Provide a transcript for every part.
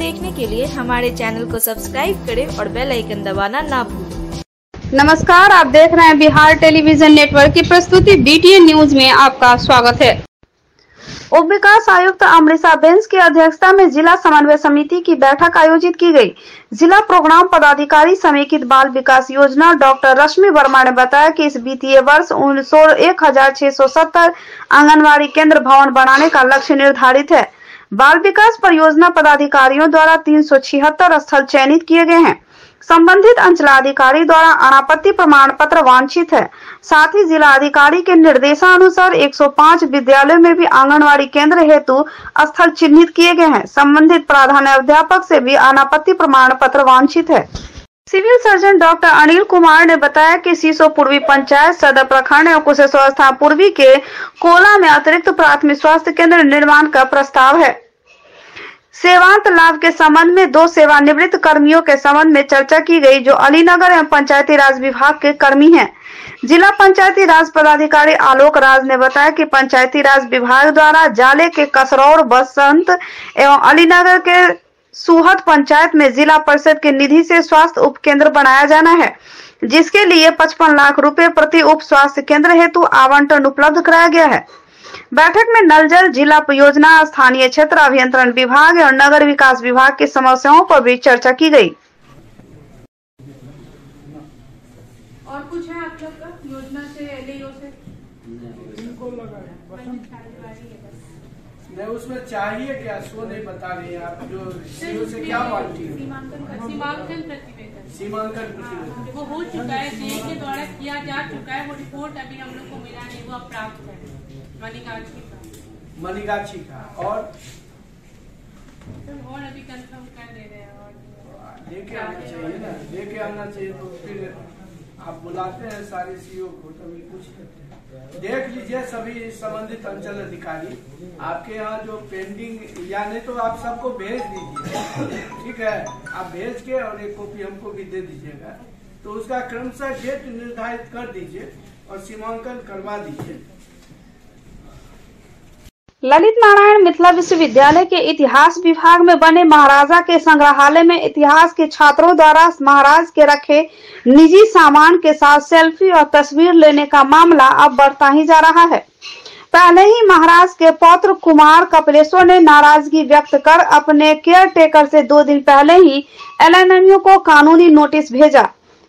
देखने के लिए हमारे चैनल को सब्सक्राइब करें और बेल आइकन दबाना ना भूलें। नमस्कार, आप देख रहे हैं बिहार टेलीविजन नेटवर्क की प्रस्तुति BTN न्यूज में आपका स्वागत है। उप विकास आयुक्त अमृता बेंस की अध्यक्षता में जिला समन्वय समिति की बैठक आयोजित की गई। जिला प्रोग्राम पदाधिकारी समेकित बाल विकास योजना डॉक्टर रश्मि वर्मा ने बताया कि इस वित्तीय वर्ष 1670 आंगनबाड़ी केंद्र भवन बनाने का लक्ष्य निर्धारित है। बाल विकास परियोजना पदाधिकारियों द्वारा 376 स्थल चयनित किए गए हैं। संबंधित अंचलाधिकारी द्वारा अनापत्ति प्रमाण पत्र वांछित है। साथ ही जिला अधिकारी के निर्देशानुसार 105 विद्यालयों में भी आंगनवाड़ी केंद्र हेतु स्थल चिन्हित किए गए हैं। संबंधित प्रधानाध्यापक से भी अनापत्ति प्रमाण पत्र वांछित है। Civil surgeon doctor Anil Kumar ने बताया कि सीसो पूर्वी पंचायत सदर प्रखंड एवं कुशेश्वर पूर्वी के कोला में अतिरिक्त प्राथमिक स्वास्थ्य केंद्र निर्माण का प्रस्ताव है। सेवांत लाभ के संबंध में 2 सेवानिवृत्त कर्मियों के संबंध में चर्चा की गई, जो अलीनगर एवं पंचायती राज विभाग के कर्मी हैं। जिला पंचायती राज पदाधिकारी आलोक राज ने बताया कि पंचायती राज विभाग द्वारा जाले के कसरौर, बसंत एवं अलीनगर के सुहद पंचायत में जिला परिषद के निधि से स्वास्थ्य उप केंद्र बनाया जाना है, जिसके लिए 55 लाख रुपए प्रति उप स्वास्थ्य केंद्र हेतु आवंटन उपलब्ध कराया गया है। बैठक में नल जल, जिला योजना, स्थानीय क्षेत्र अभियंत्रण विभाग और नगर विकास विभाग की समस्याओं पर भी चर्चा की गई। और कुछ है आप लोग का योजना से, LAO से? नहीं, उसमें चाहिए क्या सो नहीं बता रही है आप। जो सीओ से क्या मांगती है? सीमांकन प्रतिवेदन। सीमांकन प्रतिवेदन वो हो चुका है, DA के द्वारा किया जा चुका है। वो रिपोर्ट अभी हम लोग को मिला नहीं, वो अब प्राप्त है मनीगाछी का और अभी कंफर्म कर दे रहे हैं और लेके आना चाहिए ना, लेके आना चाहिए। तो फिर आप बुलाते हैं सारे सीओ को, तभी कुछ करते हैं। देख लीजिए सभी संबंधित अंचल अधिकारी, आपके यहाँ जो पेंडिंग या नहीं तो आप सबको भेज दीजिए, ठीक है। आप भेज के और एक कॉपी हमको भी दे दीजिएगा, तो उसका क्रमशः डेट निर्धारित कर दीजिए और सीमांकन करवा दीजिए। ललित नारायण मिथिला विश्वविद्यालय के इतिहास विभाग में बने महाराजा के संग्रहालय में इतिहास के छात्रों द्वारा महाराज के रखे निजी सामान के साथ सेल्फी और तस्वीर लेने का मामला अब बढ़ता ही जा रहा है। पहले ही महाराज के पौत्र कुमार कपिलेश्वर ने नाराजगी व्यक्त कर अपने केयर टेकर से 2 दिन पहले ही LNMU को कानूनी नोटिस भेजा,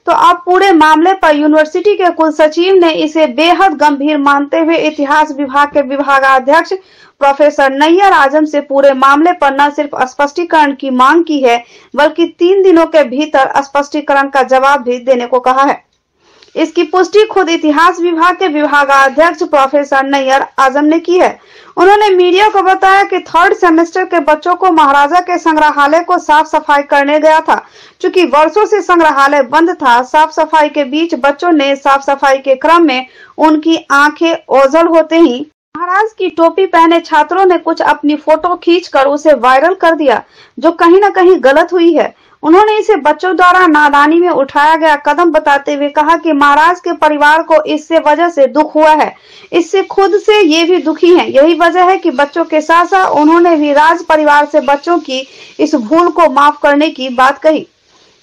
तो अब पूरे मामले पर यूनिवर्सिटी के कुल सचिव ने इसे बेहद गंभीर मानते हुए इतिहास विभाग के विभागाध्यक्ष प्रोफेसर नैयर आजम से पूरे मामले पर न सिर्फ स्पष्टीकरण की मांग की है, बल्कि 3 दिनों के भीतर स्पष्टीकरण का जवाब भी देने को कहा है। इसकी पुष्टि खुद इतिहास विभाग के विभागाध्यक्ष प्रोफेसर नैयर आजम ने की है। उन्होंने मीडिया को बताया कि 3rd सेमेस्टर के बच्चों को महाराजा के संग्रहालय को साफ सफाई करने गया था। चूंकि वर्षों से संग्रहालय बंद था, साफ सफाई के बीच बच्चों ने साफ सफाई के क्रम में उनकी आंखें ओझल होते ही महाराज की टोपी पहने छात्रों ने कुछ अपनी फोटो खींचकर उसे वायरल कर दिया, जो कहीं न कहीं गलत हुई है। उन्होंने इसे बच्चों द्वारा नादानी में उठाया गया कदम बताते हुए कहा कि महाराज के परिवार को इससे वजह से दुख हुआ है, इससे खुद से ये भी दुखी हैं। यही वजह है कि बच्चों के साथ साथ उन्होंने भी राज परिवार से बच्चों की इस भूल को माफ करने की बात कही।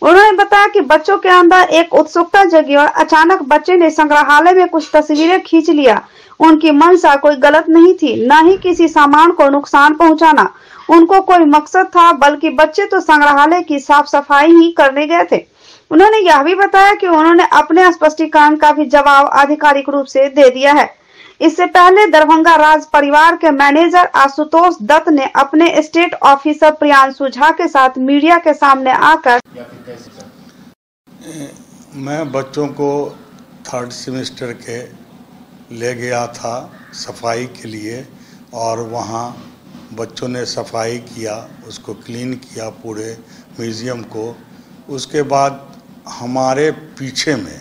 उन्होंने बताया कि बच्चों के अंदर एक उत्सुकता जगी और अचानक बच्चे ने संग्रहालय में कुछ तस्वीरें खींच लिया। उनकी मंशा कोई गलत नहीं थी, न ही किसी सामान को नुकसान पहुंचाना उनको कोई मकसद था, बल्कि बच्चे तो संग्रहालय की साफ सफाई ही करने गए थे। उन्होंने यह भी बताया कि उन्होंने अपने स्पष्टीकरण का भी जवाब आधिकारिक रूप से दे दिया है। इससे पहले दरभंगा राज परिवार के मैनेजर आशुतोष दत्त ने अपने स्टेट ऑफिसर प्रियांशु झा के साथ मीडिया के सामने आकर मैं बच्चों को 3rd सेमेस्टर के ले गया था सफाई के लिए, और वहाँ बच्चों ने सफाई किया, उसको क्लीन किया पूरे म्यूज़ियम को। उसके बाद हमारे पीछे में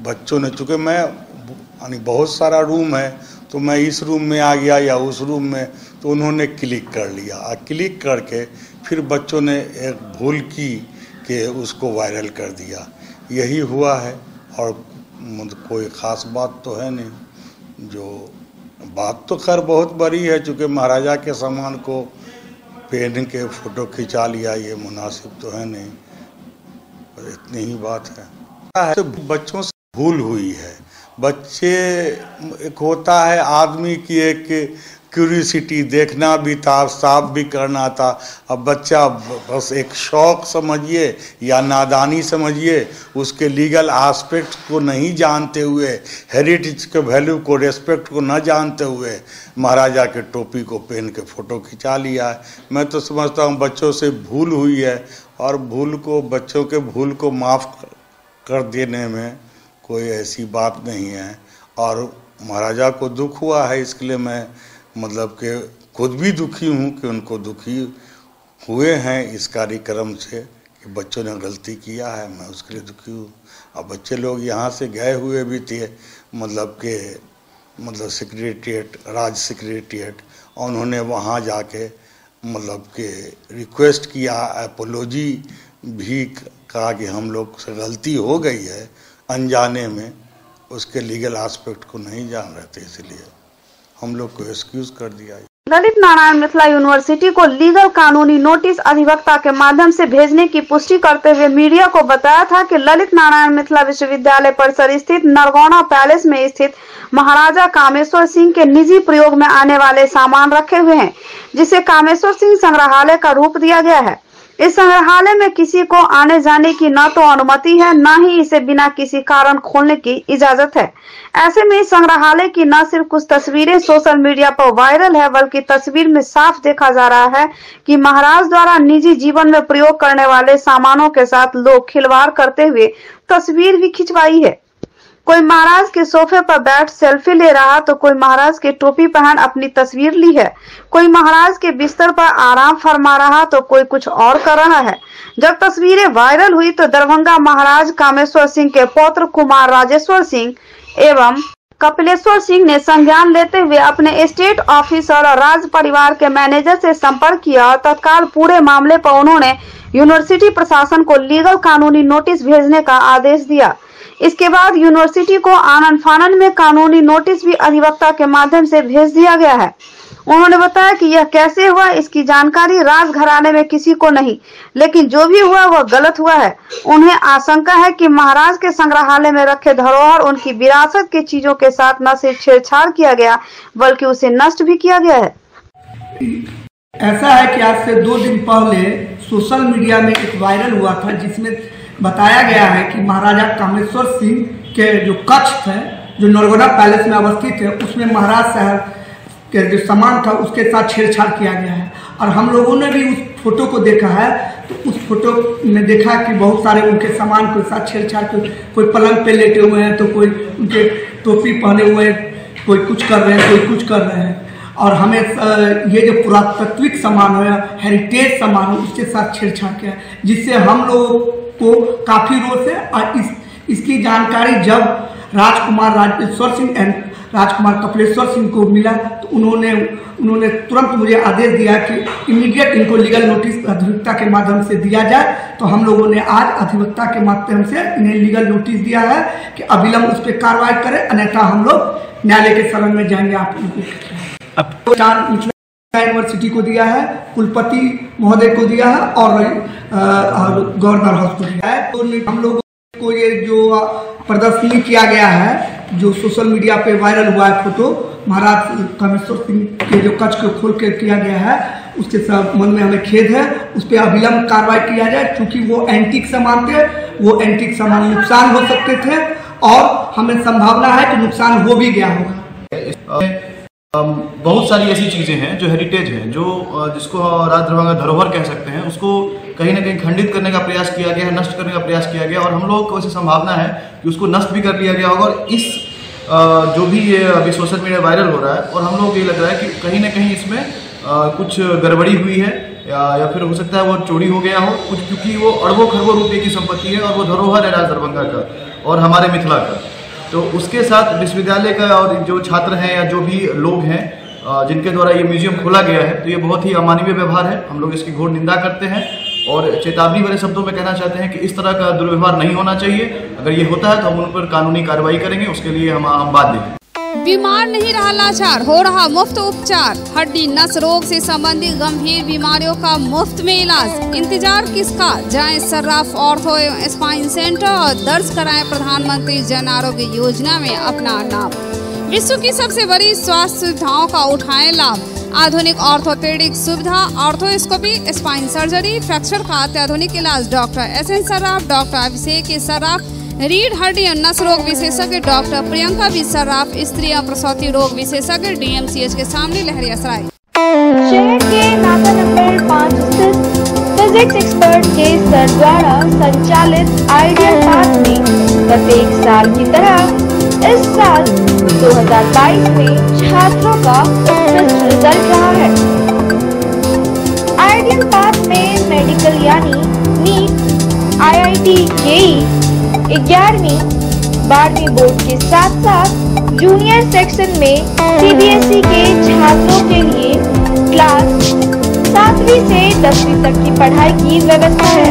बच्चों ने, चूँकि मैं यानी बहुत सारा रूम है तो मैं इस रूम में आ गया या उस रूम में, तो उन्होंने क्लिक कर लिया और क्लिक करके फिर बच्चों ने एक भूल की कि उसको वायरल कर दिया। यही हुआ है और कोई ख़ास बात तो है नहीं। जो बात तो खैर बहुत बड़ी है, चूँकि महाराजा के सामान को पेन के फ़ोटो खिंचा लिया, ये मुनासिब तो है नहीं, पर इतनी ही बात है। तो बच्चों से भूल हुई है। बच्चे, एक होता है आदमी की एक क्यूरियोसिटी, देखना भी था, साफ भी करना था। अब बच्चा बस एक शौक़ समझिए या नादानी समझिए, उसके लीगल एस्पेक्ट को नहीं जानते हुए, हेरिटेज के वैल्यू को, रेस्पेक्ट को न जानते हुए महाराजा के टोपी को पहन के फ़ोटो खिंचा लिया है। मैं तो समझता हूँ बच्चों से भूल हुई है, और बच्चों के भूल को माफ़ कर देने में कोई ऐसी बात नहीं है। और महाराजा को दुख हुआ है, इसके लिए मैं मतलब कि खुद भी दुखी हूँ कि उनको दुखी हुए हैं इस कार्यक्रम से कि बच्चों ने गलती किया है, मैं उसके लिए दुखी हूँ। अब बच्चे लोग यहाँ से गए हुए भी थे, मतलब सेक्रेटेरिएट, राज्य सेक्रेटेरिएट, और उन्होंने वहाँ जाके मतलब कि रिक्वेस्ट किया, एपोलॉजी भी कहा कि हम लोग से गलती हो गई है अनजाने में, उसके लीगल एस्पेक्ट को नहीं जान रहे थे, इसलिए हम लोग को एक्सक्यूज कर दिया। ललित नारायण मिथिला यूनिवर्सिटी को लीगल कानूनी नोटिस अधिवक्ता के माध्यम से भेजने की पुष्टि करते हुए मीडिया को बताया था कि ललित नारायण मिथिला विश्वविद्यालय परिसर स्थित नरगौना पैलेस में स्थित महाराजा कामेश्वर सिंह के निजी प्रयोग में आने वाले सामान रखे हुए हैं, जिसे कामेश्वर सिंह संग्रहालय का रूप दिया गया है। इस संग्रहालय में किसी को आने जाने की न तो अनुमति है, न ही इसे बिना किसी कारण खोलने की इजाजत है। ऐसे में इस संग्रहालय की न सिर्फ कुछ तस्वीरें सोशल मीडिया पर वायरल है, बल्कि तस्वीर में साफ देखा जा रहा है कि महाराज द्वारा निजी जीवन में प्रयोग करने वाले सामानों के साथ लोग खिलवाड़ करते हुए तस्वीर भी खिंचवाई है। कोई महाराज के सोफे पर बैठ सेल्फी ले रहा, तो कोई महाराज के टोपी पहन अपनी तस्वीर ली है, कोई महाराज के बिस्तर पर आराम फरमा रहा, तो कोई कुछ और कर रहा है। जब तस्वीरें वायरल हुई तो दरभंगा महाराज कामेश्वर सिंह के पौत्र कुमार राजेश्वर सिंह एवं कपिलेश्वर सिंह ने संज्ञान लेते हुए अपने स्टेट ऑफिसर और राज परिवार के मैनेजर से संपर्क किया और तत्काल पूरे मामले पर उन्होंने यूनिवर्सिटी प्रशासन को लीगल कानूनी नोटिस भेजने का आदेश दिया। इसके बाद यूनिवर्सिटी को आनन फानन में कानूनी नोटिस भी अधिवक्ता के माध्यम से भेज दिया गया है। उन्होंने बताया कि यह कैसे हुआ, इसकी जानकारी राज घराने में किसी को नहीं, लेकिन जो भी हुआ वह गलत हुआ है। उन्हें आशंका है कि महाराज के संग्रहालय में रखे धरोहर, उनकी विरासत के चीजों के साथ न सिर्फ छेड़छाड़ किया गया बल्कि उसे नष्ट भी किया गया है। ऐसा है कि आज से 2 दिन पहले सोशल मीडिया में एक वायरल हुआ था, जिसमें बताया गया है कि महाराजा कामेश्वर सिंह के जो कक्ष थे, जो नरगौना पैलेस में अवस्थित है, उसमें महाराज साहब के जो सामान था उसके साथ छेड़छाड़ किया गया है। और हम लोगों ने भी उस फोटो को देखा है, तो उस फोटो में देखा कि बहुत सारे उनके सामान के साथ छेड़छाड़, कोई पलंग पे लेटे हुए हैं, तो कोई उनके टोपी पहने हुए हैं, कोई कुछ कर रहे हैं, कोई कुछ कर रहे हैं। और हमें ये जो पुरातात्विक सामान है, हेरिटेज सामान है, उसके साथ छेड़छाड़ किया, जिससे हम लोगों को काफी रोष है। और इसकी जानकारी जब राजकुमार राजेश्वर सिंह एंड राजकुमार कपिलेश्वर सिंह को मिला, तो उन्होंने तुरंत मुझे आदेश दिया कि इमीडिएट इनको लीगल नोटिस अधिवक्ता के माध्यम से दिया जाए। तो हम लोगों ने आज अधिवक्ता के माध्यम से इन्हें लीगल नोटिस दिया है कि अविलंब उस पर कार्रवाई करें, अन्यथा हम लोग न्यायालय के शरण में जाएंगे। आप लोगों को यूनिवर्सिटी को दिया है, कुलपति महोदय को दिया है और गवर्नर हाउस को दिया है। तो हम लोगों को ये जो प्रदर्शनी किया गया है, जो सोशल मीडिया पे वायरल हुआ है फोटो, महाराज कामेश्वर सिंह के जो कक्ष को खोल कर किया गया है, उसके संबंध में हमें खेद है। उस पर अविलंब कार्रवाई किया जाए, क्योंकि वो एंटीक सामान थे, वो एंटीक सामान नुकसान हो सकते थे और हमें संभावना है कि नुकसान हो भी गया होगा। बहुत सारी ऐसी चीज़ें हैं जो हेरिटेज हैं, जो जिसको राज दरबांगा धरोहर कह सकते हैं, उसको कहीं ना कहीं खंडित करने का प्रयास किया गया है, नष्ट करने का प्रयास किया गया, और हम लोग को ऐसी संभावना है कि उसको नष्ट भी कर लिया गया होगा। और इस जो भी ये अभी सोशल मीडिया वायरल हो रहा है, और हम लोग ये लग रहा है कि कहीं ना कहीं इसमें कुछ गड़बड़ी हुई है, या फिर हो सकता है वो चोरी हो गया हो कुछ, क्योंकि वो अरबों खरबों रुपये की संपत्ति है और वो धरोहर है राज दरभंगा का और हमारे मिथिला का। तो उसके साथ विश्वविद्यालय का और जो छात्र हैं या जो भी लोग हैं जिनके द्वारा ये म्यूजियम खोला गया है, तो ये बहुत ही अमानवीय व्यवहार है। हम लोग इसकी घोर निंदा करते हैं और चेतावनी भरे शब्दों में कहना चाहते हैं कि इस तरह का दुर्व्यवहार नहीं होना चाहिए। अगर ये होता है तो हम उन पर कानूनी कार्रवाई करेंगे, उसके लिए हम बाध्य हैं। बीमार नहीं रहा लाचार, हो रहा मुफ्त उपचार। हड्डी नस रोग से संबंधित गंभीर बीमारियों का मुफ्त में इलाज। इंतजार किसका, जाएं सर्राफ ऑर्थो एवं स्पाइन सेंटर और दर्ज कराएं प्रधानमंत्री जन आरोग्य योजना में अपना नाम। विश्व की सबसे बड़ी स्वास्थ्य सुविधाओं का उठाएं लाभ। आधुनिक ऑर्थोपेडिक सुविधा, ऑर्थोस्कोपी, स्पाइन सर्जरी, फ्रैक्चर का अत्याधुनिक इलाज। डॉक्टर SN सर्राफ, डॉक्टर अभिषेक सर्राफ, रीढ़ हड्डी और नस रोग विशेषज्ञ डॉक्टर प्रियंका बी सर्राफ, स्त्री और प्रसूति रोग विशेषज्ञ DMCH के सामने लहरियासराय। शहर के नाका नंबर 5 स्थित फिजिक्स एक्सपर्ट के सर द्वारा संचालित आइडियल पाथ में प्रत्येक साल की तरह इस साल 2022 में छात्रों का उत्कृष्ट रिजल्ट रहा है। आइडियल पाथ में मेडिकल यानी नीट, IIT JEE 11वीं 12वीं बोर्ड के साथ साथ जूनियर सेक्शन में CBSE के छात्रों के लिए क्लास 7वीं से 10वीं तक की पढ़ाई की व्यवस्था है।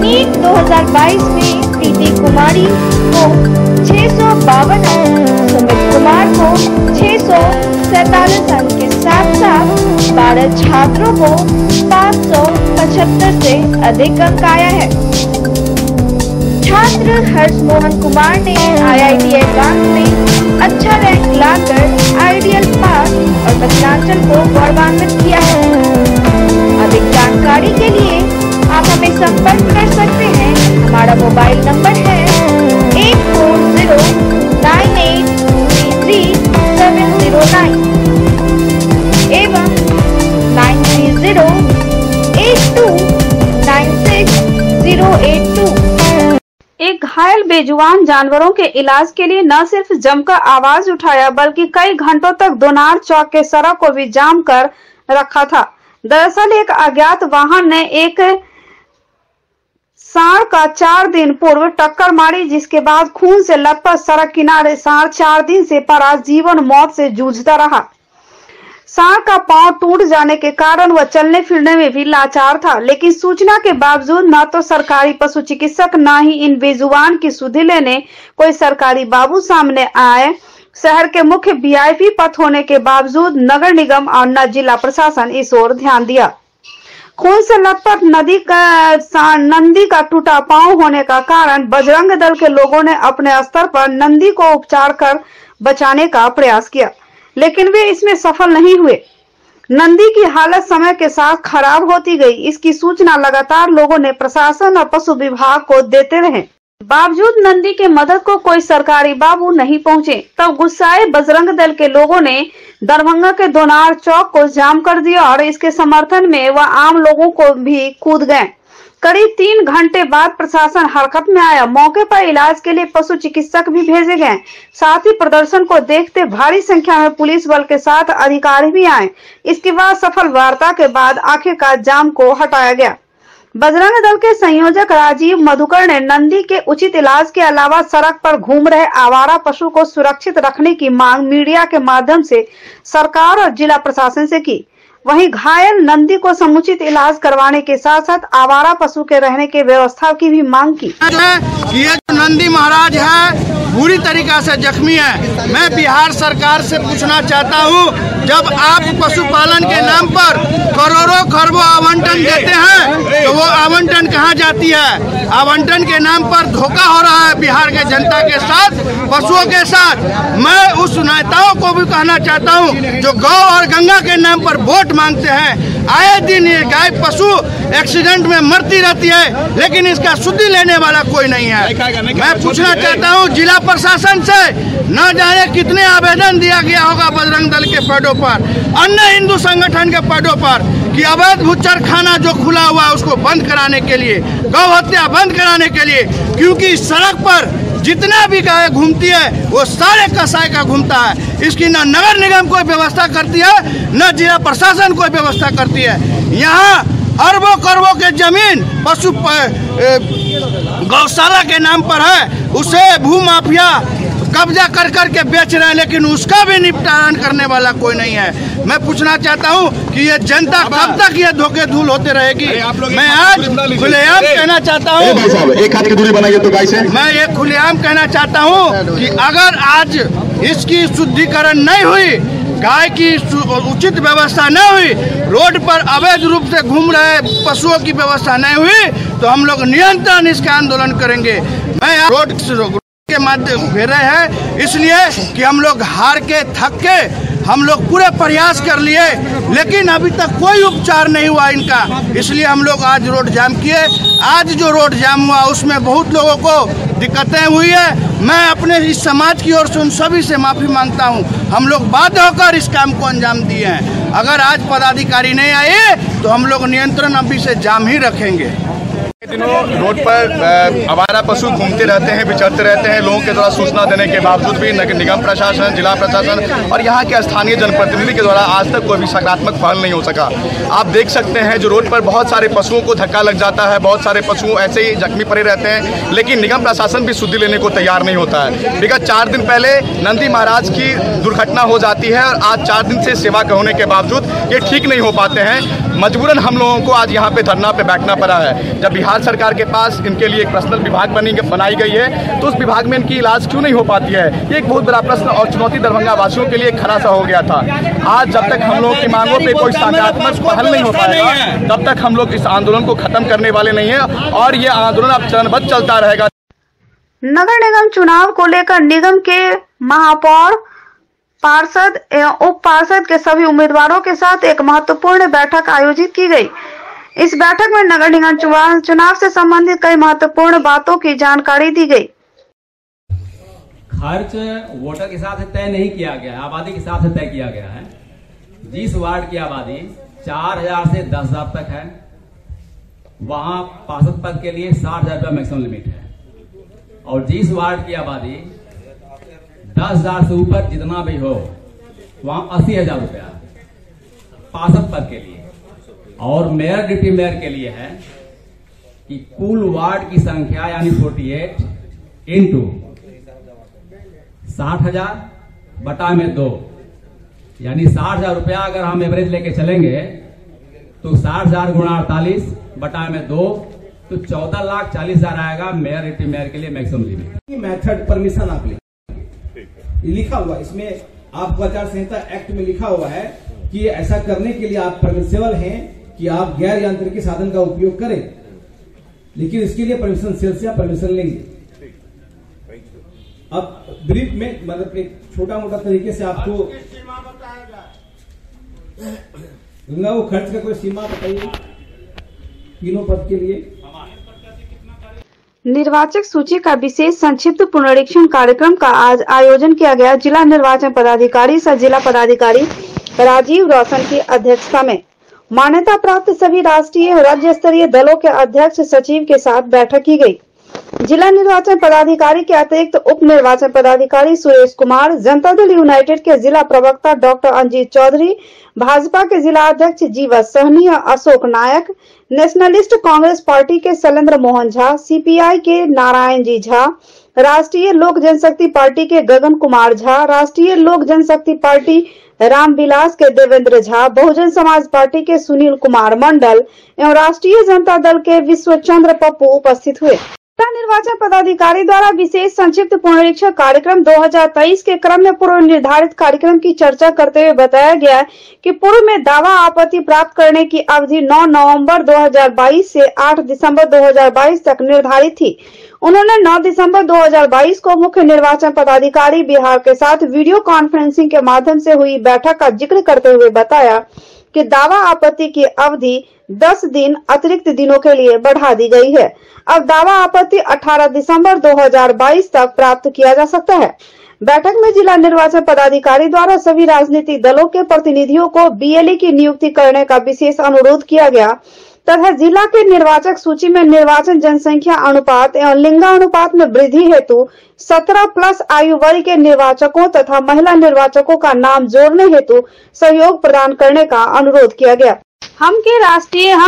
नीट 2022 में प्रीति कुमारी को 652 अंक, सुमित कुमार को 647 अंक के साथ साथ 12 छात्रों को 575 से अधिक अंक आया है। छात्र हर्ष मोहन कुमार ने IIT एडवांस में अच्छा रैंक लाकर आइडियल पास और मिथिलांचल को गौरवान्वित किया है। अधिक जानकारी के लिए आप हमें संपर्क कर सकते हैं। हमारा मोबाइल नंबर है 8409833709 एवं 9308296082। एक घायल बेजुबान जानवरों के इलाज के लिए न सिर्फ जमकर आवाज उठाया बल्कि कई घंटों तक दोनार चौक के सड़क को भी जाम कर रखा था। दरअसल एक अज्ञात वाहन ने एक सांड का 4 दिन पूर्व टक्कर मारी, जिसके बाद खून से लथपथ सड़क किनारे सांड 4 दिन से पड़ा जीवन मौत से जूझता रहा। सांड का पांव टूट जाने के कारण वह चलने फिरने में भी लाचार था, लेकिन सूचना के बावजूद न तो सरकारी पशु चिकित्सक न ही इन बेजुबान की सुधि लेने कोई सरकारी बाबू सामने आए। शहर के मुख्य VIP पथ होने के बावजूद नगर निगम और न जिला प्रशासन इस ओर ध्यान दिया। खून से लथपथ नंदी का टूटा पांव होने का कारण बजरंग दल के लोगों ने अपने स्तर पर नंदी को उपचार कर बचाने का प्रयास किया, लेकिन वे इसमें सफल नहीं हुए। नंदी की हालत समय के साथ खराब होती गई। इसकी सूचना लगातार लोगों ने प्रशासन और पशु विभाग को देते रहे, बावजूद नंदी के मदद को कोई सरकारी बाबू नहीं पहुंचे। तब गुस्साए बजरंग दल के लोगों ने दरभंगा के दोनार चौक को जाम कर दिया और इसके समर्थन में वह आम लोगों को भी कूद गए। करीब 3 घंटे बाद प्रशासन हरकत में आया। मौके पर इलाज के लिए पशु चिकित्सक भी भेजे गए। साथ ही प्रदर्शन को देखते भारी संख्या में पुलिस बल के साथ अधिकारी भी आए। इसके बाद सफल वार्ता के बाद आखिरकार जाम को हटाया गया। बजरंग दल के संयोजक राजीव मधुकर ने नंदी के उचित इलाज के अलावा सड़क पर घूम रहे आवारा पशु को सुरक्षित रखने की मांग मीडिया के माध्यम से सरकार और जिला प्रशासन से की। वहीं घायल नंदी को समुचित इलाज करवाने के साथ साथ आवारा पशु के रहने की व्यवस्था की भी मांग की। ये जो नंदी महाराज है बुरी तरीका से जख्मी है। मैं बिहार सरकार से पूछना चाहता हूँ, जब आप पशुपालन के नाम पर करोड़ों खरबों आवंटन देते हैं तो वो आवंटन कहाँ जाती है? आवंटन के नाम पर धोखा हो रहा है बिहार के जनता के साथ, पशुओं के साथ। मैं उस नेताओं को भी कहना चाहता हूँ जो गौ और गंगा के नाम पर वोट मांगते हैं। आए दिन ये गाय पशु एक्सीडेंट में मरती रहती है, लेकिन इसका शुद्धि लेने वाला कोई नहीं है। मैं पूछना चाहता हूँ जिला प्रशासन से, न जाने कितने आवेदन दिया गया होगा बजरंग दल के पदों पर, अन्य हिंदू संगठन के पदों पर, कि अवैध बुच्चर खाना जो खुला हुआ है उसको बंद कराने के लिए, गौ हत्या बंद कराने के लिए, क्योंकि सड़क पर जितना भी गाय घूमती है वो सारे कसाई का घूमता है। इसकी न नगर निगम कोई व्यवस्था करती है, न जिला प्रशासन कोई व्यवस्था करती है। यहाँ अरबों करोड़ों के जमीन पशु गौशाला के नाम पर है, उसे भूमाफिया कब्जा कर कर के बेच रहे हैं, लेकिन उसका भी निपटान करने वाला कोई नहीं है। मैं पूछना चाहता हूं कि ये जनता कब तक ये धोखे धूल होते रहेगी? मैं आज खुलेआम कहना चाहता हूं, एक हाथ की दूरी बनाइए तो गाय से। मैं ये खुलेआम कहना चाहता हूं कि अगर आज इसकी शुद्धिकरण नहीं हुई, गाय की उचित व्यवस्था नहीं हुई, रोड पर अवैध रूप से घूम रहे पशुओं की व्यवस्था नहीं हुई, तो हम लोग निरंतर इसका आंदोलन करेंगे। मैं रोड के माध्यम घेर रहे हैं इसलिए कि हम लोग हार के थक के हम लोग पूरे प्रयास कर लिए, लेकिन अभी तक कोई उपचार नहीं हुआ इनका, इसलिए हम लोग आज रोड जाम किए। आज जो रोड जाम हुआ उसमें बहुत लोगों को दिक्कतें हुई है। मैं अपने इस समाज की ओर से उन सभी से माफ़ी मांगता हूं। हम लोग बाध्य होकर इस काम को अंजाम दिए हैं। अगर आज पदाधिकारी नहीं आए तो हम लोग नियंत्रण अभी से जाम ही रखेंगे। दिनों रोड पर आवारा पशु घूमते रहते हैं, विचरते रहते हैं। लोगों के द्वारा सूचना देने के बावजूद भी निगम प्रशासन, जिला प्रशासन और यहाँ के स्थानीय जनप्रतिनिधि के द्वारा आज तक कोई भी सकारात्मक पहल नहीं हो सका। आप देख सकते हैं जो रोड पर बहुत सारे पशुओं को धक्का लग जाता है, बहुत सारे पशु ऐसे ही जख्मी पड़े रहते हैं, लेकिन निगम प्रशासन भी सुधि लेने को तैयार नहीं होता है। विगत 4 दिन पहले नंदी महाराज की दुर्घटना हो जाती है और आज 4 दिन से सेवा होने के बावजूद ये ठीक नहीं हो पाते हैं। मजबूरन हम लोगों को आज यहाँ पे धरना पे बैठना पड़ा है। जब बिहार सरकार के पास इनके लिए एक पर्सनल विभाग बनाई गई है तो उस विभाग में इनकी इलाज क्यों नहीं हो पाती है, ये एक बहुत बड़ा प्रश्न और चुनौती दरभंगा वासियों के लिए खड़ा सा हो गया था। आज जब तक हम लोगों की मांगों पे कोई सकारात्मक पहल नहीं हो पाएगा तब तक हम लोग इस आंदोलन को खत्म करने वाले नहीं है और ये आंदोलन अब चरणबद्ध चलता रहेगा। नगर निगम चुनाव को लेकर निगम के महापौर, पार्षद एवं उप पार्षद के सभी उम्मीदवारों के साथ एक महत्वपूर्ण बैठक आयोजित की गई। इस बैठक में नगर निगम चुनाव से संबंधित कई महत्वपूर्ण बातों की जानकारी दी गई। खर्च वोटर के हिसाब से तय नहीं किया गया है, आबादी के हिसाब से तय किया गया है। जिस वार्ड की आबादी 4000 से 10,000 तक है वहां पार्षद पद के लिए 60,000 रुपया मैक्सिमम लिमिट है, और जिस वार्ड की आबादी 10,000 से ऊपर जितना भी हो वहां 80,000 रुपया पार्षद पद के लिए। और मेयर डिप्टी मेयर के लिए है कि कुल वार्ड की संख्या यानी 48 इंटू 60,000 बटा में 2, यानी 60,000 रुपया अगर हम एवरेज लेके चलेंगे तो 60,000 गुणा 48 बटा में 2 तो 14,40,000 आएगा मेयर डिप्टी मेयर के लिए मैक्सिमम लिमिट। मेथड परमिशन आप लिखा हुआ इसमें, आपको आचार संहिता एक्ट में लिखा हुआ है कि ऐसा करने के लिए आप परमिसेबल हैं कि आप गैर यांत्रिकी साधन का उपयोग करें, लेकिन इसके लिए परमिशन सेल से आप परमिशन लेंगे। अब ब्रीफ में मतलब एक छोटा मोटा तरीके से आपको वो खर्च का कोई सीमा बताइए तीनों पद के लिए। निर्वाचक सूची का विशेष संक्षिप्त पुनरीक्षण कार्यक्रम का आज आयोजन किया गया। जिला निर्वाचन पदाधिकारी सह जिला पदाधिकारी राजीव रोशन की अध्यक्षता में मान्यता प्राप्त सभी राष्ट्रीय और राज्य स्तरीय दलों के अध्यक्ष सचिव के साथ बैठक की गई। जिला निर्वाचन पदाधिकारी के अतिरिक्त उप निर्वाचन पदाधिकारी सुरेश कुमार, जनता दल यूनाइटेड के जिला प्रवक्ता डॉक्टर अंजीत चौधरी, भाजपा के जिला अध्यक्ष जीवा सहनी और अशोक नायक, नेशनलिस्ट कांग्रेस पार्टी के शैलेंद्र मोहन झा, सीपीआई के नारायण जी झा, राष्ट्रीय लोक जनशक्ति पार्टी के गगन कुमार झा, राष्ट्रीय लोक जनशक्ति पार्टी रामविलास के देवेंद्र झा, बहुजन समाज पार्टी के सुनील कुमार मंडल एवं राष्ट्रीय जनता दल के विश्वचंद्र पप्पू उपस्थित हुए। निर्वाचन पदाधिकारी द्वारा विशेष संक्षिप्त पुनरीक्षण कार्यक्रम 2023 के क्रम में पूर्व निर्धारित कार्यक्रम की चर्चा करते हुए बताया गया कि पूर्व में दावा आपत्ति प्राप्त करने की अवधि 9 नवंबर 2022 से 8 दिसंबर 2022 तक निर्धारित थी। उन्होंने 9 दिसंबर 2022 को मुख्य निर्वाचन पदाधिकारी बिहार के साथ वीडियो कॉन्फ्रेंसिंग के माध्यम से हुई बैठक का जिक्र करते हुए बताया कि दावा आपत्ति की अवधि 10 दिन अतिरिक्त दिनों के लिए बढ़ा दी गई है। अब दावा आपत्ति 18 दिसंबर 2022 तक प्राप्त किया जा सकता है। बैठक में जिला निर्वाचन पदाधिकारी द्वारा सभी राजनीतिक दलों के प्रतिनिधियों को बीएलई की नियुक्ति करने का विशेष अनुरोध किया गया तथा जिला के निर्वाचक सूची में निर्वाचन जनसंख्या अनुपात एवं लिंगानुपात में वृद्धि हेतु 17+ आयु वर्ग के निर्वाचकों तथा महिला निर्वाचकों का नाम जोड़ने हेतु सहयोग प्रदान करने का अनुरोध किया गया। हम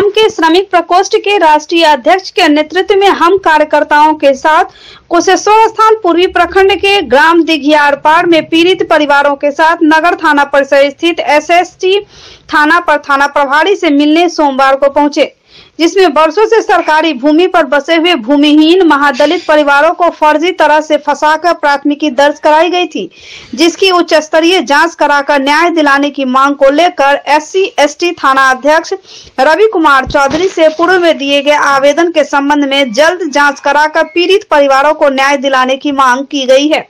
के श्रमिक प्रकोष्ठ के राष्ट्रीय अध्यक्ष के नेतृत्व में हम कार्यकर्ताओं के साथ कुशेश्वर स्थान पूर्वी प्रखंड के ग्राम दिघियारपाड़ में पीड़ित परिवारों के साथ नगर थाना परिसर स्थित एसएसटी थाना पर थाना प्रभारी से मिलने सोमवार को पहुंचे। जिसमें वर्षों से सरकारी भूमि पर बसे हुए भूमिहीन महादलित परिवारों को फर्जी तरह से फंसाकर प्राथमिकी दर्ज कराई गई थी, जिसकी उच्च स्तरीय जांच कराकर न्याय दिलाने की मांग को लेकर SC/ST थाना अध्यक्ष रवि कुमार चौधरी से पूर्व में दिए गए आवेदन के संबंध में जल्द जांच कराकर पीड़ित परिवारों को न्याय दिलाने की मांग की गई है।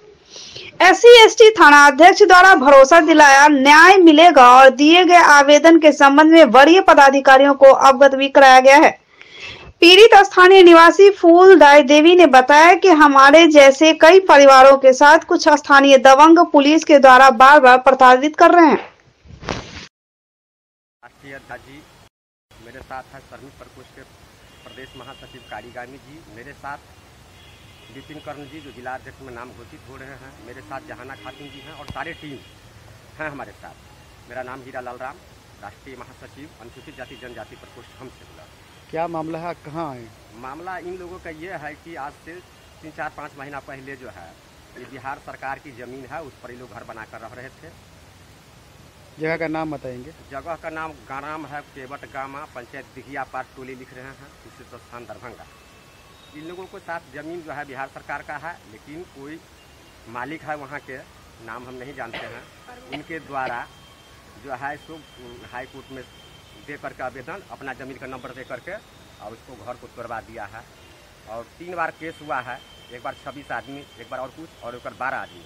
SC/ST थाना अध्यक्ष द्वारा भरोसा दिलाया न्याय मिलेगा और दिए गए आवेदन के संबंध में वरीय पदाधिकारियों को अवगत भी कराया गया है। पीड़ित स्थानीय निवासी फूलदाई देवी ने बताया कि हमारे जैसे कई परिवारों के साथ कुछ स्थानीय दबंग पुलिस के द्वारा बार बार प्रताड़ित कर रहे हैं। राष्ट्रीय अध्यक्ष जी मेरे साथ है, श्रमिक प्रकोष्ठ के प्रदेश महासचिव कारीगामी जी मेरे साथ, विपिन कर्ण जी जो जिला अध्यक्ष में नाम घोषित हो रहे हैं मेरे साथ, जहाना खातून जी हैं और सारे टीम हैं हमारे साथ। मेरा नाम हीरा लाल राम, राष्ट्रीय महासचिव अनुसूचित जाति जनजाति प्रकोष्ठ हम से बुला। क्या मामला है, कहाँ है? मामला इन लोगों का ये है कि आज से 3-4-5 महीना पहले जो है ये बिहार सरकार की ज़मीन है, उस पर ये लोग घर बनाकर रह रहे थे। जगह का नाम बताएंगे? जगह का नाम गाराम है, केवट गामा, पंचायत दिघिया पार टोली लिख रहे हैं, विशिष्ट स्थान दरभंगा। इन लोगों को साथ जमीन जो है बिहार सरकार का है, लेकिन कोई मालिक है वहाँ के, नाम हम नहीं जानते हैं। उनके द्वारा जो है इसको हाई कोर्ट में दे करके आवेदन, अपना ज़मीन का नंबर दे करके और उसको घर को तोड़वा दिया है। और 3 बार केस हुआ है, एक बार 26 आदमी, एक बार और कुछ, और एक बार 12 आदमी।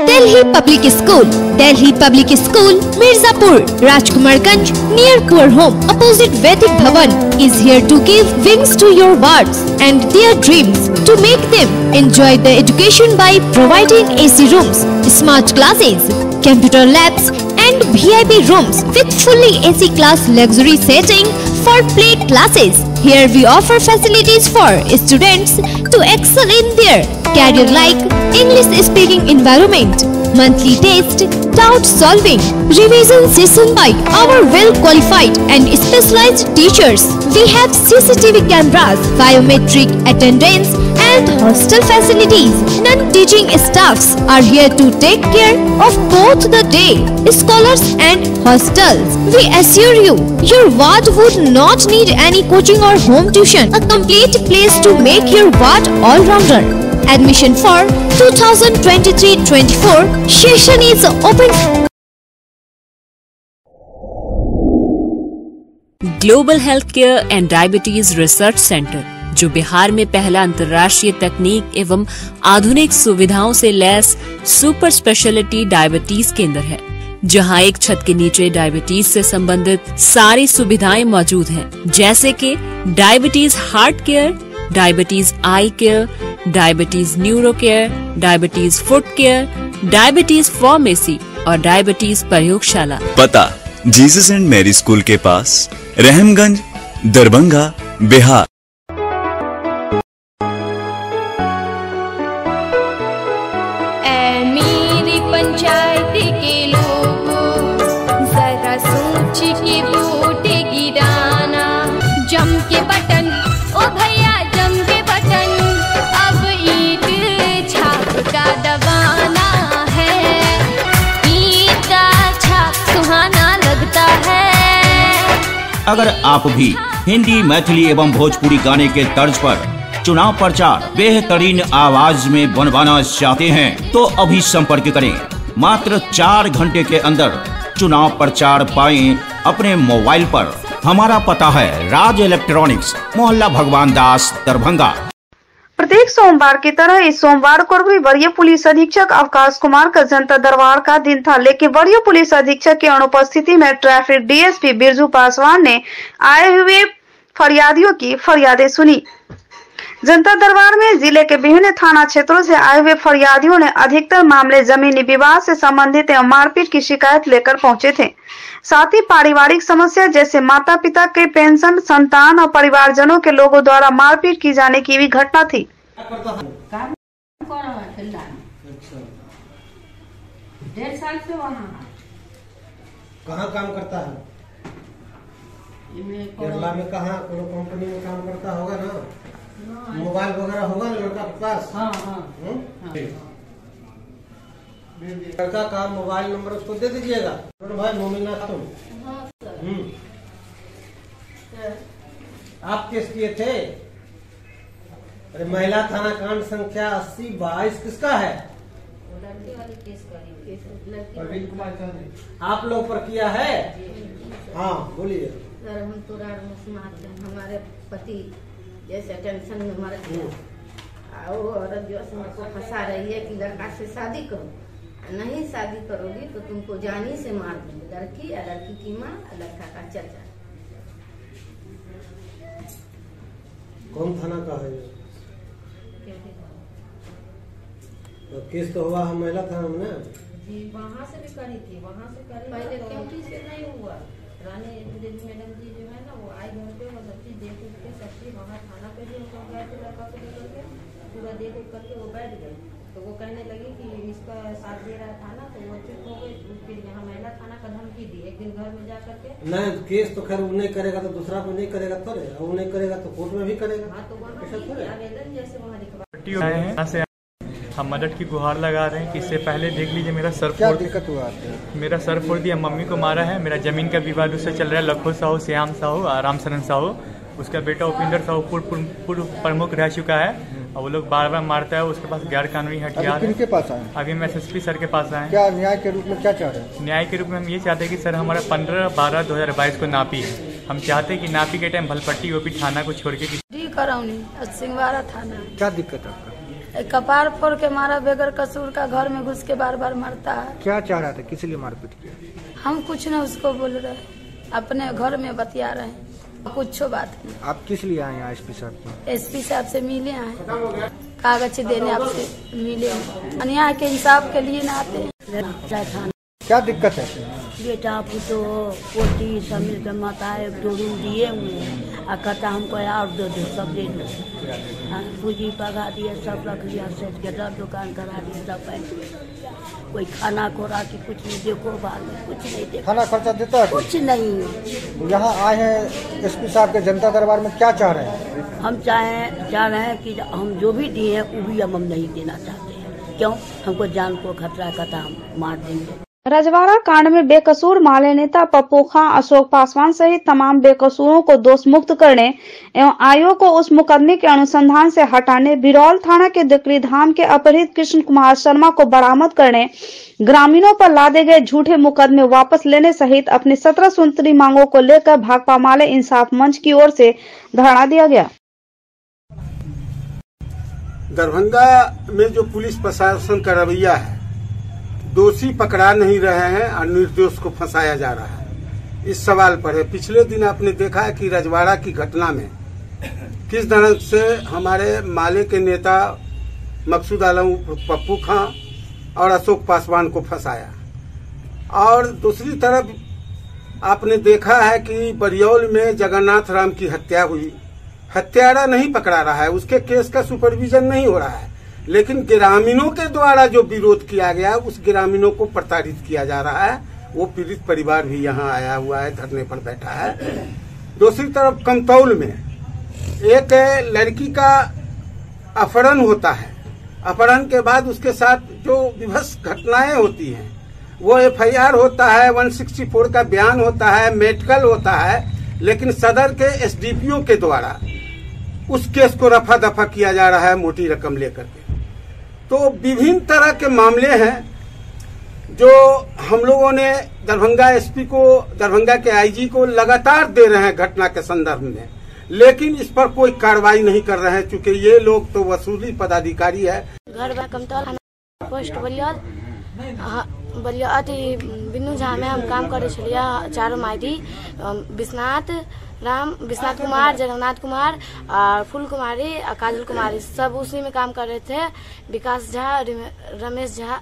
Delhi Public School, Mirzapur, Rajkumarganj, near Kuar Home, opposite Vedic Bhavan, is here to give wings to your words and their dreams, to make them enjoy the education by providing AC rooms, smart classes, computer labs and VIP rooms with fully AC class luxury setting for play classes. Here we offer facilities for students to excel in their career like English speaking environment, monthly test, doubt solving, revision session by our well qualified and specialized teachers. We have CCTV cameras, biometric attendance and hostel facilities. Non-teaching staffs are here to take care of both the day scholars and hostels. We assure you, your ward would not need any coaching or home tuition. A complete place to make your ward all-rounder. Admission for 2023-24 session is open. Global health care and diabetes research centre, जो बिहार में पहला अंतर्राष्ट्रीय तकनीक एवं आधुनिक सुविधाओं से lace super speciality diabetes केंद्र है, जहां एक छत के नीचे डायबिटीज से संबंधित सारी सुविधाएं मौजूद हैं, जैसे कि diabetes heart care, diabetes eye care, diabetes neuro care, diabetes foot care, diabetes pharmacy और डायबिटीज प्रयोगशाला। पता जीसस एंड मैरी स्कूल के पास, रहमगंज, दरभंगा, बिहार। मेरी पंचायत के लोगों जरा सोच के वोट गिराना, जम के बटन ओ भैया जम के बटन, अब ईंट छाप का दबाना है, ईंट का छाप सुहाना लगता है। अगर आप भी हिंदी, मैथिली एवं भोजपुरी गाने के तर्ज पर चुनाव प्रचार बेहतरीन आवाज में बनवाना चाहते हैं तो अभी संपर्क करें। मात्र 4 घंटे के अंदर चुनाव प्रचार पाएं अपने मोबाइल पर। हमारा पता है राज इलेक्ट्रॉनिक्स, मोहल्ला भगवान दास, दरभंगा। प्रत्येक सोमवार की तरह इस सोमवार को भी वरीय पुलिस अधीक्षक अवकाश कुमार का जनता दरबार का दिन था, लेकिन वरीय पुलिस अधीक्षक की अनुपस्थिति में ट्रैफिक डीएसपी बिरजू पासवान ने आए हुए फरियादियों की फरियादें सुनी। जनता दरबार में जिले के विभिन्न थाना क्षेत्रों से आए हुए फरियादियों ने अधिकतर मामले जमीनी विवाद से संबंधित एवं मारपीट की शिकायत लेकर पहुंचे थे। साथ ही पारिवारिक समस्या जैसे माता पिता के पेंशन, संतान और परिवारजनों के लोगों द्वारा मारपीट की जाने की भी घटना थी। डेढ़ साल से वहाँ कहाँ काम करता है? केरला में कहाँ कोनो कंपनी में काम करता होगा ना? मोबाइल वगैरह होगा ना लड़का के पास? हाँ। लड़का का मोबाइल नंबर उसको दे दीजिएगा। भाई मोमिना तुम आप केस किए थे? अरे महिला थाना कांड संख्या 80-22 किसका है? आप लोग पर किया है? हाँ बोलिए। सर हम तो हमारे पति जैसे टेंशन में मर गया, वो औरत जो को फंसा रही है कि लड़का से शादी करो, नहीं शादी करोगी तो तुमको जानी से मार दूंगी, लड़की या लड़की की माँ लड़का का चाचा। कौन थाना का है? तो केस तो हुआ है महिला थाना में ना? जी वहाँ से भी करी थी, वहाँ से करी पहले क्योंकि से नहीं हुआ। रानी देवी मैडम जी जो है ना वो आई घर पे, वो सब चीज देख उठ के सब चीज वहाँ थाना पे भी उनको गए थे, लड़का को लेकर के पूरा देख उठ करके वो बैठ गए। तो वो कहने लगी कि इसका साथ दे रहा था ना, तो वो चुप हो गई। फिर यहाँ महिला थाना का धमकी दी, एक दिन घर में जा करके नहीं केस तो खैर वो नहीं करेगा तो दूसरा को नहीं करेगा, थोड़े वो नहीं करेगा तो कोर्ट में भी करेगा। हाँ तो वहाँ आवेदन जैसे वहाँ लिखवा हम मदद की गुहार लगा रहे हैं कि इससे पहले देख लीजिए मेरा सर क्या फोड़ दिक्कत हुआ? मेरा सर फोड़ दिया, मम्मी को मारा है, मेरा जमीन का विवाद उससे चल रहा है। लखो साहू, श्याम साहू, रामशरण साहू, उसका बेटा उपिंदर साहू पूर्व प्रमुख रह चुका है और वो लोग बार बार मारता है। उसके पास गैर कानूनी हथियार। किनके पास आए? अभी हम SSP सर के पास आए। क्या न्याय के रूप में क्या चाह रहे हैं? न्याय के रूप में हम ये चाहते हैं कि सर हमारा 15/12/2022 को नापी है। हम चाहते हैं कि नापी के टाइम भलपट्टी OP थाना को छोड़ के करौनी सिंहवाड़ा थाना। क्या दिक्कत है आपका? कपार फोड़ के मारा, बेगर कसूर का घर में घुस के बार बार मारता है। क्या चाह रहा था? किस लिए मारपीट किया? हम कुछ न उसको बोल रहे, अपने घर में बतिया रहे, कुछ बात नहीं। आप किस लिए आए हैं SP साहब को? SP साहब से मिले हैं, कागज देने आपसे मिले, अन्याय के इंसाफ के लिए न आते हैं। क्या दिक्कत है? बेटा पुतो पोती सब मिलकर माता है, 2 रूम दिए हुए और कहता हमको और दो सब दे दो। पूंजी पगा दिए, सब रख लिया, सेट के दुकान करा दी, सब पैसे कोई खाना खोरा की कुछ नहीं, देखो बाहर में कुछ नहीं देखो। खाना खर्चा देता है? कुछ नहीं। यहाँ आए हैं SP साहब के जनता दरबार में, क्या चाह रहे हैं? हम चाह रहे हैं कि हम जो भी दिए हैं वो भी हम नहीं देना चाहते हैं। क्यों? हमको जान को खतरा कहता हम मार देंगे। रजवाड़ा कांड में बेकसूर माले नेता पप्पू खां, अशोक पासवान सहित तमाम बेकसूरों को दोष मुक्त करने एवं आयोग को उस मुकदमे के अनुसंधान से हटाने, बिरौल थाना के दिकरी धाम के अपहृत कृष्ण कुमार शर्मा को बरामद करने, ग्रामीणों पर लादे गए झूठे मुकदमे वापस लेने सहित अपनी 17 सूत्री मांगों को लेकर भाकपा माले इंसाफ मंच की ओर से धरना दिया गया। दरभंगा में जो पुलिस प्रशासन का रवैया है, दोषी पकड़ा नहीं रहे हैं और निर्दोष को फंसाया जा रहा है, इस सवाल पर है। पिछले दिन आपने देखा है कि रजवाड़ा की घटना में किस तरह से हमारे माले के नेता मकसूद आलम पप्पू खां और अशोक पासवान को फंसाया, और दूसरी तरफ आपने देखा है कि बरियौल में जगन्नाथ राम की हत्या हुई। हत्यारा नहीं पकड़ा रहा है, उसके केस का सुपरविजन नहीं हो रहा है, लेकिन ग्रामीणों के द्वारा जो विरोध किया गया उस ग्रामीणों को प्रताड़ित किया जा रहा है। वो पीड़ित परिवार भी यहाँ आया हुआ है, धरने पर बैठा है। दूसरी तरफ कमतौल में एक लड़की का अपहरण होता है, अपहरण के बाद उसके साथ जो विभत्स घटनाएं होती हैं वो FIR होता है, 164 का बयान होता है, मेडिकल होता है, लेकिन सदर के SDPO के द्वारा उस केस को रफा दफा किया जा रहा है मोटी रकम लेकर के। तो विभिन्न तरह के मामले हैं जो हम लोगों ने दरभंगा SP को, दरभंगा के IG को लगातार दे रहे हैं घटना के संदर्भ में, लेकिन इस पर कोई कार्रवाई नहीं कर रहे हैं, चूंकि ये लोग तो वसूली पदाधिकारी है। घर कमतौल पोस्ट बलिया अथी बिन्नू झा में हम काम करे छलिए, चारों मायदी विश्वनाथ कुमार, जगन्नाथ कुमार और फूल कुमारी और काजल कुमारी, सब उसी में काम कर रहे थे। विकास झा, रमेश झा,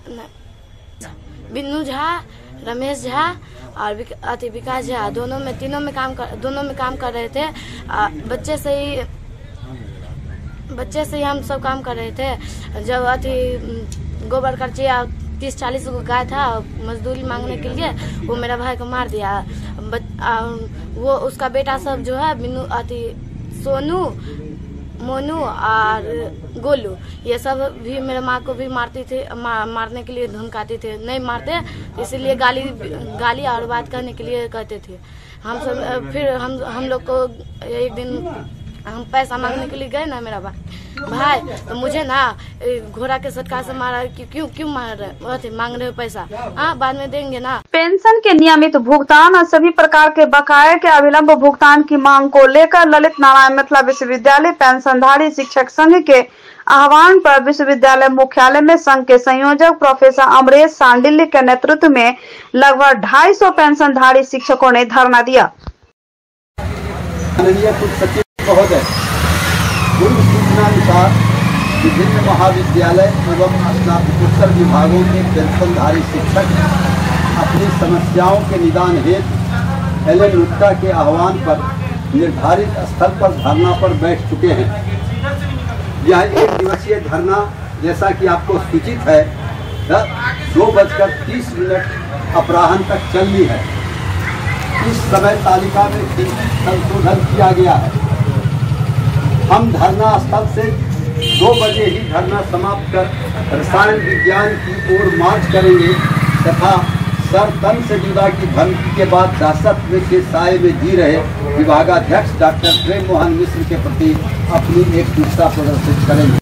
बिन्नू झा, रमेश झा और विकास झा, दोनों में काम कर रहे थे। बच्चे से ही हम सब काम कर रहे थे। जब गोबर खर्चे 30-40 को गाय था मजदूरी मांगने के लिए, वो मेरा भाई को मार दिया। वो उसका बेटा सब जो है बिन्नू सोनू, मोनू और गोलू, ये सब भी मेरे माँ को भी मारती थे, मारने के लिए धमकाते थे। नहीं मारते इसलिए गाली और बात करने के लिए कहते थे। हम सब फिर हम लोग को एक दिन हम पैसा मांगने के लिए गए ना, मेरा भाई तो मुझे ना घोड़ा के सटका से मारा। क्यों मार रहे मांग रहे हो पैसा? हाँ, बाद में देंगे ना। पेंशन के नियमित भुगतान और सभी प्रकार के बकाये के अविलंब भुगतान की मांग को लेकर ललित नारायण मिथिला विश्वविद्यालय पेंशनधारी शिक्षक संघ के आह्वान पर विश्वविद्यालय मुख्यालय में संघ के संयोजक प्रोफेसर अमरेश सांडिल्य के नेतृत्व में लगभग 250 पेंशनधारी शिक्षकों ने धरना दिया। महोदय, पूर्व सूचनानुसार विभिन्न महाविद्यालय एवं स्नातकोत्तर विभागों के पेंशनधारी शिक्षक अपनी समस्याओं के निदान हेतु एल.एन. गुप्ता के आह्वान पर निर्धारित स्थल पर धरना पर बैठ चुके हैं। यह 1 दिवसीय धरना, जैसा कि आपको सूचित है, 2:30 अपराह्न तक चलनी है। इस समय तालिका में संशोधन किया गया है। हम धरना स्थल से 2 बजे ही धरना समाप्त कर रसायन विज्ञान की ओर मार्च करेंगे तथा सर तन से जुदा की धमकी के बाद दहशत में के साए में जी रहे विभागाध्यक्ष डॉक्टर प्रेम मोहन मिश्र के प्रति अपनी एकजुटता प्रदर्शित करेंगे।